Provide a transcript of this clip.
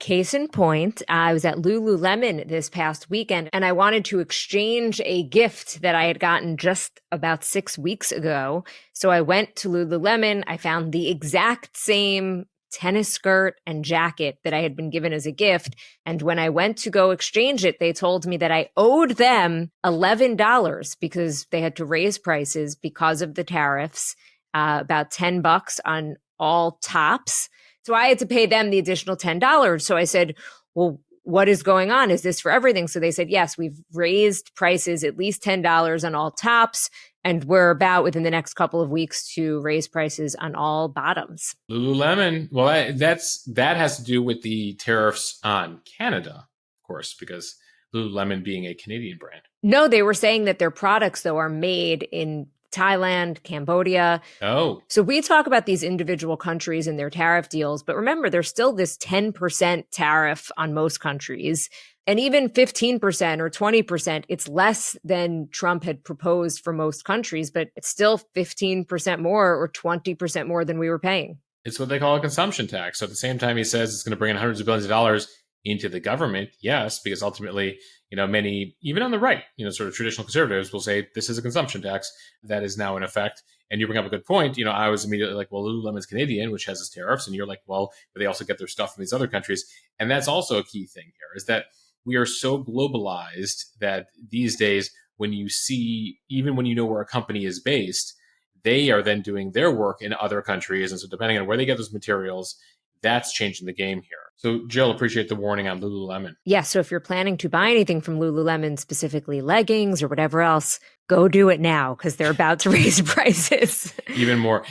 Case in point, I was at Lululemon this past weekend and I wanted to exchange a gift that I had gotten just about 6 weeks ago. So I went to Lululemon. I found the exact same tennis skirt and jacket that I had been given as a gift. And when I went to go exchange it, they told me that I owed them $11 because they had to raise prices because of the tariffs, about $10 on all tops. So I had to pay them the additional $10. So I said, well, what is going on? Is this for everything? So they said, yes, we've raised prices at least $10 on all tops. And we're about within the next couple of weeks to raise prices on all bottoms. Lululemon, well, that has to do with the tariffs on Canada, of course, because Lululemon being a Canadian brand. No, they were saying that their products, though, are made in Thailand, Cambodia. Oh. So we talk about these individual countries and their tariff deals, but remember, there's still this 10% tariff on most countries. And even 15% or 20%, it's less than Trump had proposed for most countries, but it's still 15% more or 20% more than we were paying. It's what they call a consumption tax. So at the same time he says it's going to bring in hundreds of billions of dollars into the government, yes, because ultimately, many, even on the right, sort of traditional conservatives will say this is a consumption tax that is now in effect. And you bring up a good point. I was immediately like, well, Lululemon's Canadian, which has its tariffs. And you're like, well, but they also get their stuff from these other countries. And that's also a key thing here is that we are so globalized that these days, when you see, even when you know where a company is based, they are then doing their work in other countries. And so depending on where they get those materials, that's changing the game here. So, Jill, appreciate the warning on Lululemon. Yeah, so if you're planning to buy anything from Lululemon, specifically leggings or whatever else, go do it now because they're about to raise prices. Even more.